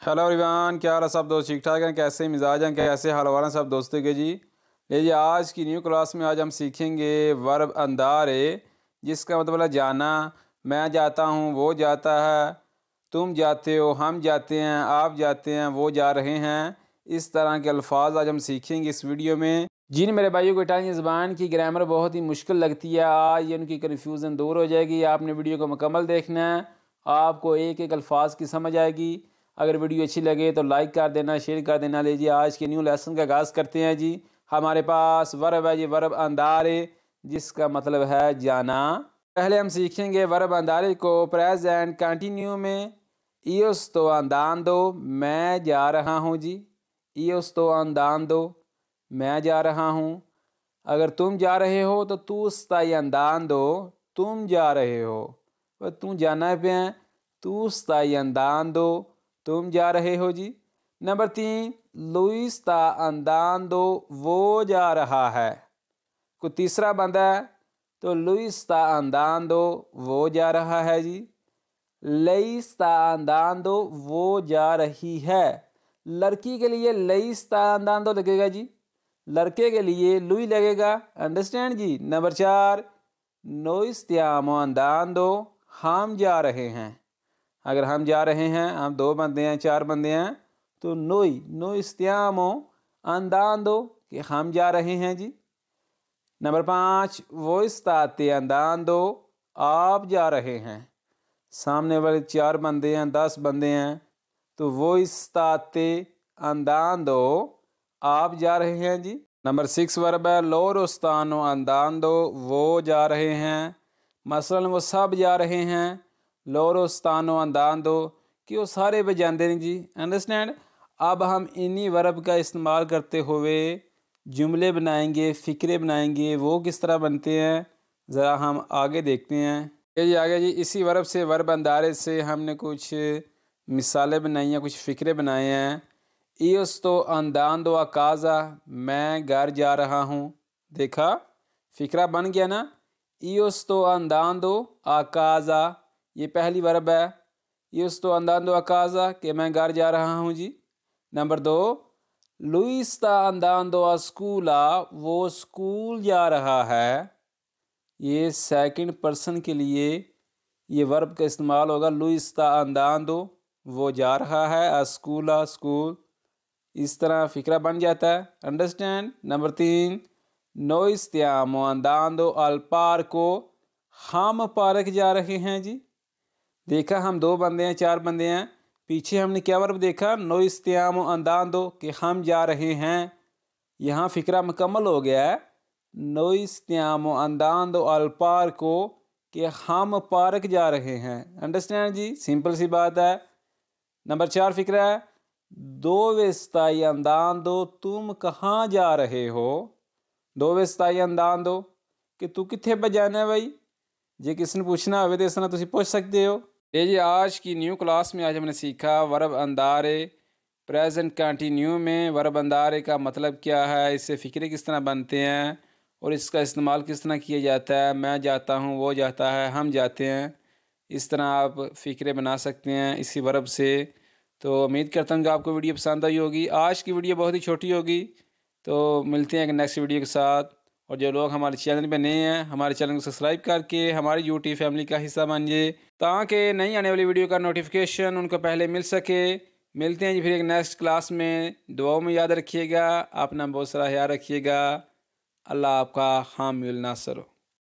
Hello everyone, क्या हाल है सब दोस्त? ठीक ठाक हैं? कैसे मिजाज हैं? कैसे हाल वाले हैं सब दोस्तों के जी? लीजिए, आज की न्यू क्लास में आज हम सीखेंगे वर्ब अंदारे, जिसका मतलब है जाना। मैं जाता हूँ, वो जाता है, तुम जाते हो, हम जाते हैं, आप जाते हैं, वो जा रहे हैं। इस तरह के अल्फाज आज हम सीखेंगे इस वीडियो में। जिन मेरे भाइयों को इटालियन ज़बान की ग्रामर बहुत ही मुश्किल लगती है, आज ये उनकी कन्फ्यूज़न दूर हो जाएगी। आपने वीडियो को मुकम्मल देखना है, आपको एक एक अल्फाज की समझ आएगी। अगर वीडियो अच्छी लगे तो लाइक कर देना, शेयर कर देना। लीजिए, आज के न्यू लेसन का आगाज़ करते हैं जी। हमारे पास वर्ब है जी, वर्ब अंदारे, जिसका मतलब है जाना। पहले हम सीखेंगे वर्ब अंदारे को प्रेजेंट कंटिन्यू में। io sto andando, मैं जा रहा हूँ जी। io sto andando, मैं जा रहा हूँ। अगर तुम जा रहे हो तो tu stai andando, तुम जा रहे हो। और तू जाना पे हैं, tu stai andando, तुम जा रहे हो जी। नंबर 3, lui sta andando, वो जा रहा है। कोई तीसरा बंदा है तो lui sta andando, वो जा रहा है जी। lei sta andando, वो जा रही है। लड़की के लिए lei sta andando लगेगा जी, लड़के के लिए lui लगेगा। अंडरस्टैंड जी। नंबर 4, noi stiamo andando, हम जा रहे हैं। अगर हम जा रहे हैं, हम 2 बंदे हैं, 4 बंदे हैं, तो noi stiamo andando, कि हम जा रहे हैं जी। नंबर 5, voi state andando, आप जा रहे हैं। सामने वाले 4 बंदे हैं, 10 बंदे हैं, तो voi state andando, आप जा रहे हैं जी। नंबर 6 वर्ब है loro stanno andando, वो जा रहे हैं। मसलन वो सब जा रहे हैं, loro stanno andando, कि वो सारे पे जाते हैं जी। अंडरस्टैंड। अब हम इन्हीं वर्ब का इस्तेमाल करते हुए जुमले बनाएंगे, फ़िक्रे बनाएंगे। वो किस तरह बनते हैं ज़रा हम आगे देखते हैं। ये जी आगे जी, इसी वर्ब से, वर्ब अंदारे से हमने कुछ मिसालें बनाई हैं, कुछ फ़िक्रे बनाए हैं। io sto andando a casa, मैं घर जा रहा हूँ। देखा, फ़िक्रा बन गया ना। io sto andando a casa, ये पहली वर्ब है। io sto andando a casa, कि मैं घर जा रहा हूँ जी। Number 2, lui sta andando a scuola, वो स्कूल जा रहा है। ये सेकंड पर्सन के लिए ये वर्ब का इस्तेमाल होगा। lui sta andando, वो जा रहा है, a scuola, स्कूल। इस तरह फ़िक्रा बन जाता है। Understand. Number 3, noi stiamo andando al parco, हम पार्क जा रहे हैं जी। देखा, हम 2 बंदे हैं, 4 बंदे हैं, पीछे हमने क्या वर्ब देखा, noi stiamo andando, कि हम जा रहे हैं। यहाँ फ़िक्रा मुकम्मल हो गया है। noi stiamo andando al parco, कि हम पार्क जा रहे हैं। अंडरस्टैंड जी, सिंपल सी बात है। नंबर 4 फ़िक्रा है dove stai andando, तुम कहाँ जा रहे हो। dove stai andando, कि तू कित्थे पे जाना है भाई। जे किसी ने पूछना हो तो इस तरह तुम पूछ सकते हो। ये जी आज की न्यू क्लास में आज हमने सीखा वर्ब अंदारे प्रेजेंट कंटिन्यू में। वर्ब अंदारे का मतलब क्या है, इससे फ़िक्रे किस तरह बनते हैं और इसका इस्तेमाल किस तरह किया जाता है। मैं जाता हूँ, वो जाता है, हम जाते हैं। इस तरह आप फ़िक्रे बना सकते हैं इसी वर्ब से। तो उम्मीद करता हूँ कि आपको वीडियो पसंद आई होगी। आज की वीडियो बहुत ही छोटी होगी, तो मिलते हैं एक नेक्स्ट वीडियो के साथ। और जो लोग हमारे चैनल पे नए हैं, हमारे चैनल को सब्सक्राइब करके हमारी यूट्यूब फैमिली का हिस्सा बनिए, ताकि नई आने वाली वीडियो का नोटिफिकेशन उनको पहले मिल सके। मिलते हैं जी फिर एक नेक्स्ट क्लास में। दुआओं में याद रखिएगा, अपना बहुत सारा ख्याल रखिएगा। अल्लाह आपका हामिल नासर हो।